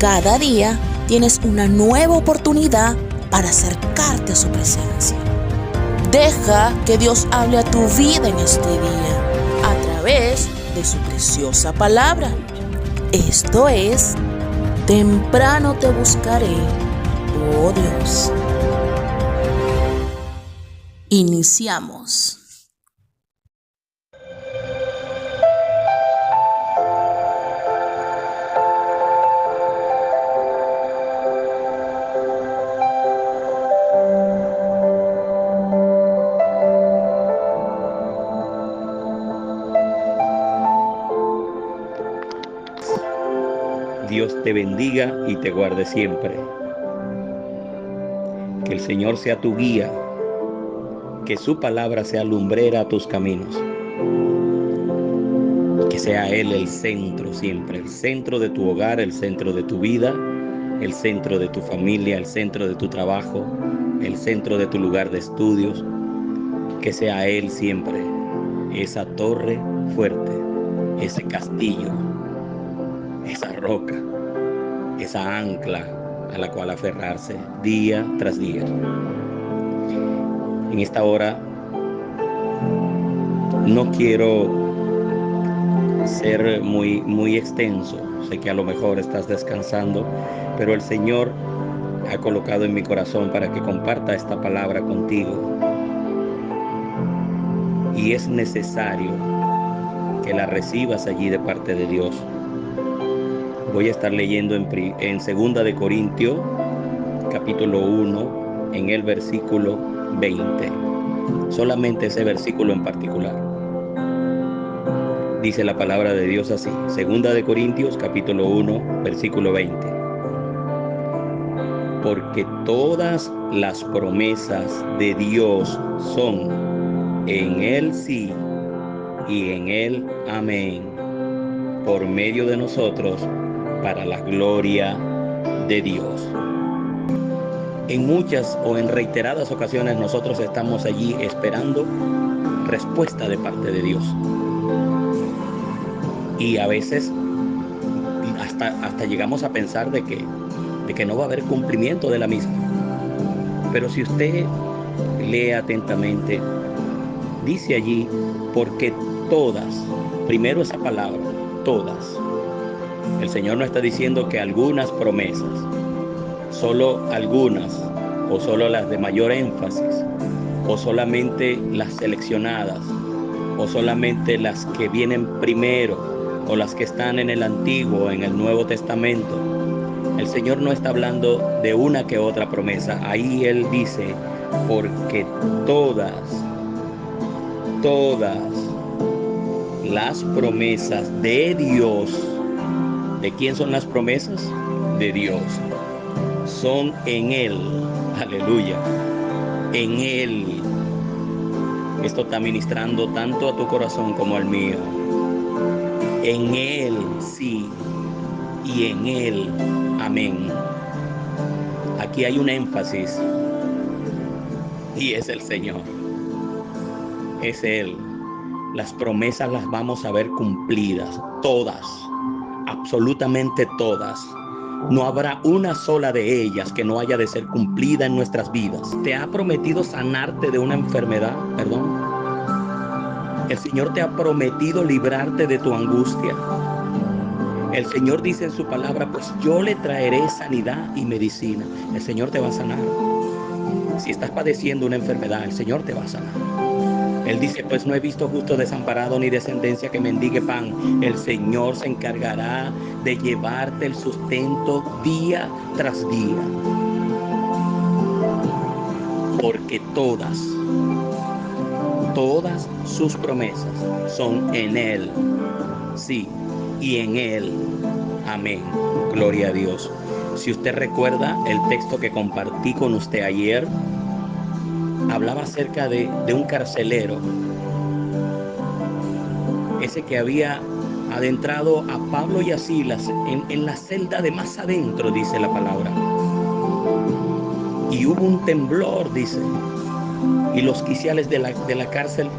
Cada día tienes una nueva oportunidad para acercarte a su presencia. Deja que Dios hable a tu vida en este día a través de su preciosa palabra. Esto es, temprano te buscaré, oh Dios. Iniciamos. Dios te bendiga y te guarde siempre. Que el Señor sea tu guía, que su palabra sea lumbrera a tus caminos. Que sea Él el centro siempre, el centro de tu hogar, el centro de tu vida, el centro de tu familia, el centro de tu trabajo, el centro de tu lugar de estudios. Que sea Él siempre esa torre fuerte, ese castillo, esa roca, esa ancla a la cual aferrarse día tras día. En esta hora no quiero ser muy extenso. Sé que a lo mejor estás descansando, pero el Señor ha colocado en mi corazón para que comparta esta palabra contigo. Y es necesario que la recibas allí de parte de Dios. Voy a estar leyendo en 2 de Corintios, capítulo 1, en el versículo 20. Solamente ese versículo en particular. Dice la palabra de Dios así, 2 de Corintios, capítulo 1, versículo 20. Porque todas las promesas de Dios son en Él sí y en Él amén, por medio de nosotros, para la gloria de Dios. En muchas o en reiteradas ocasiones nosotros estamos allí esperando respuesta de parte de Dios. Y a veces hasta llegamos a pensar de que no va a haber cumplimiento de la misma. Pero si usted lee atentamente, dice allí, porque todas, primero esa palabra, todas. El Señor no está diciendo que algunas promesas, solo algunas, o solo las de mayor énfasis, o solamente las seleccionadas, o solamente las que vienen primero, o las que están en el Antiguo, en el Nuevo Testamento. El Señor no está hablando de una que otra promesa. Ahí Él dice, porque todas las promesas de Dios. ¿De quién son las promesas? De Dios. Son en Él. Aleluya. En Él. Esto está ministrando tanto a tu corazón como al mío. En Él sí y en Él amén. Aquí hay un énfasis y es el Señor. Es Él. Las promesas las vamos a ver cumplidas, todas, absolutamente todas. No habrá una sola de ellas que no haya de ser cumplida en nuestras vidas. ¿Te ha prometido sanarte de una enfermedad? El Señor te ha prometido librarte de tu angustia. El Señor dice en su palabra, pues yo le traeré sanidad y medicina. El Señor te va a sanar. Si estás padeciendo una enfermedad, el Señor te va a sanar. Él dice, pues no he visto justo desamparado ni descendencia que mendigue pan. El Señor se encargará de llevarte el sustento día tras día. Porque todas sus promesas son en Él, sí, y en Él, amén. Gloria a Dios. Si usted recuerda el texto que compartí con usted ayer, hablaba acerca de un carcelero, ese que había adentrado a Pablo y a Silas en la celda de más adentro, dice la palabra. Y hubo un temblor, dice, y los quiciales de la cárcel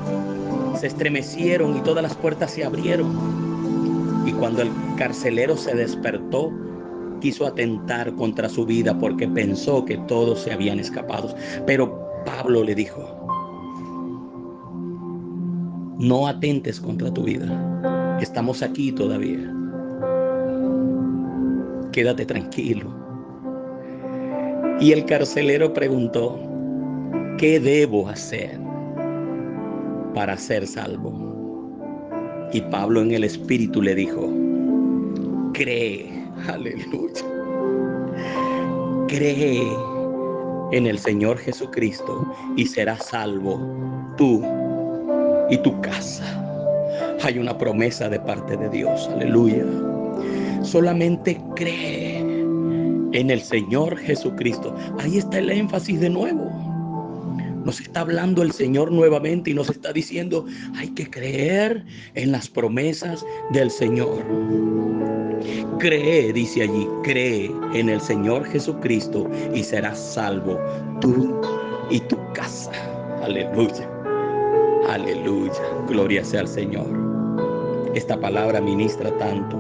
se estremecieron y todas las puertas se abrieron. Y cuando el carcelero se despertó, quiso atentar contra su vida porque pensó que todos se habían escapado. Pero Pablo le dijo: no atentes contra tu vida. Estamos aquí todavía. Quédate tranquilo. Y el carcelero preguntó: ¿qué debo hacer para ser salvo? Y Pablo en el Espíritu le dijo: cree, aleluya, cree en el Señor Jesucristo y serás salvo tú y tu casa. Hay una promesa de parte de Dios, aleluya. Solamente cree en el Señor Jesucristo. Ahí está el énfasis de nuevo. Nos está hablando el Señor nuevamente y nos está diciendo: hay que creer en las promesas del Señor. Cree, dice allí, cree en el Señor Jesucristo y serás salvo tú y tu casa. Aleluya, aleluya, gloria sea al Señor. Esta palabra ministra tanto.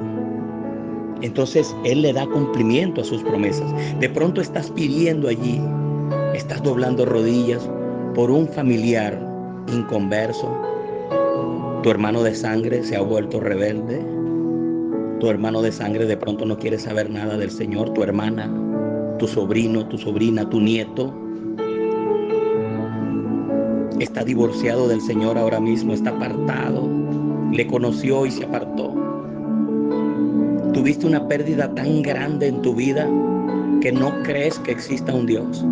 Entonces Él le da cumplimiento a sus promesas. De pronto estás pidiendo allí, estás doblando rodillas por un familiar inconverso. Tu hermano de sangre se ha vuelto rebelde. Tu hermano de sangre de pronto no quiere saber nada del Señor. Tu hermana, tu sobrino, tu sobrina, tu nieto está divorciado del Señor ahora mismo, está apartado. Le conoció y se apartó. Tuviste una pérdida tan grande en tu vida que no crees que exista un Dios.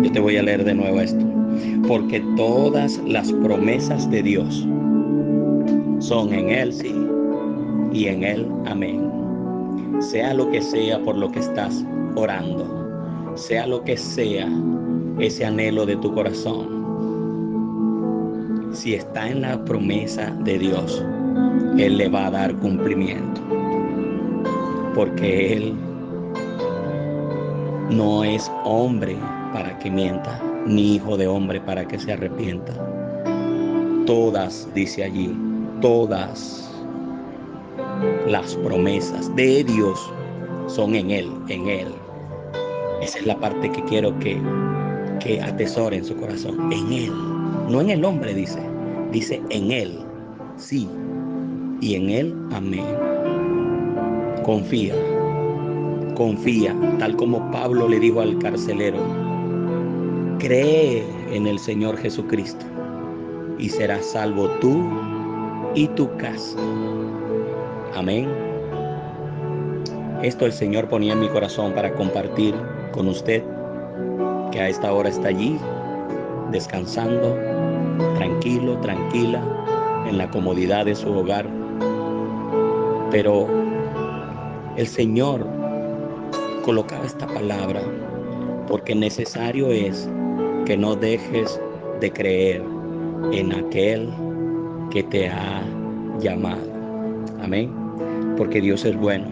Yo te voy a leer de nuevo esto. Porque todas las promesas de Dios son en Él sí y en Él amén. Sea lo que sea por lo que estás orando, sea lo que sea ese anhelo de tu corazón, si está en la promesa de Dios, Él le va a dar cumplimiento. Porque Él no es hombre para que mienta, ni hijo de hombre para que se arrepienta. Todas, dice allí, todas las promesas de Dios son en Él, en Él. Esa es la parte que quiero que atesore en su corazón, en Él. No en el hombre, dice en Él, sí, y en Él, amén. Confía, confía, tal como Pablo le dijo al carcelero: cree en el Señor Jesucristo y serás salvo tú y tu casa. Amén. Esto el Señor ponía en mi corazón para compartir con usted, que a esta hora está allí, descansando, tranquilo, tranquila, en la comodidad de su hogar. Pero el Señor colocaba esta palabra porque necesario es que no dejes de creer en aquel que te ha llamado. Amén. Porque Dios es bueno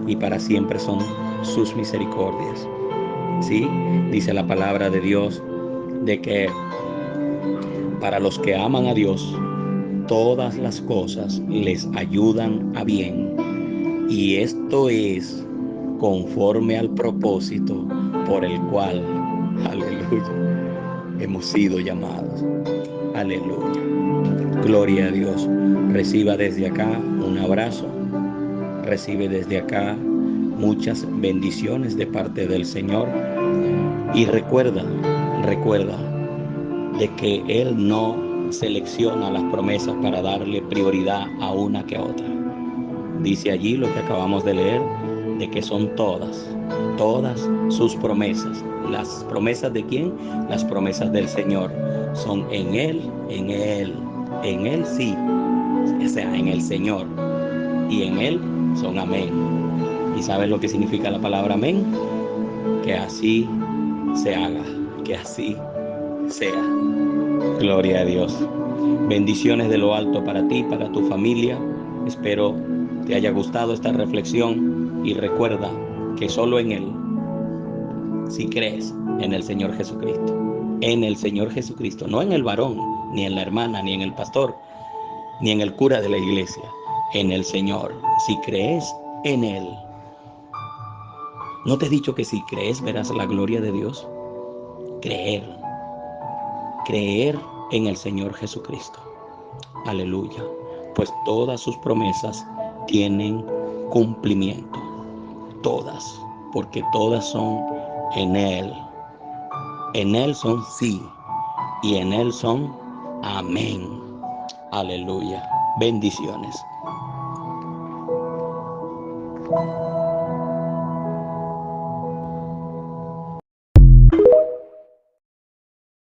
y para siempre son sus misericordias. ¿Sí? Dice la palabra de Dios de que para los que aman a Dios, todas las cosas les ayudan a bien. Y esto es conforme al propósito por el cual, aleluya, hemos sido llamados. Aleluya. Gloria a Dios. Reciba desde acá un abrazo. Recibe desde acá muchas bendiciones de parte del Señor. Y recuerda de que Él no selecciona las promesas para darle prioridad a una que a otra. Dice allí lo que acabamos de leer, de que son todas sus promesas. ¿Las promesas de quién? Las promesas del Señor. Son en Él sí, o sea, en el Señor. Y en Él son amén. ¿Y sabes lo que significa la palabra amén? Que así se haga, que así sea. Gloria a Dios. Bendiciones de lo alto para ti, para tu familia. Espero te haya gustado esta reflexión y recuerda que solo en Él, si crees en el Señor Jesucristo, en el Señor Jesucristo, no en el varón, ni en la hermana, ni en el pastor, ni en el cura de la iglesia, en el Señor. Si crees en Él, ¿No te he dicho que si crees verás la gloria de Dios? Creer en el Señor Jesucristo. Aleluya. Pues todas sus promesas tienen cumplimiento. Todas, porque todas son en Él. En Él son sí y en Él son amén. Aleluya. Bendiciones.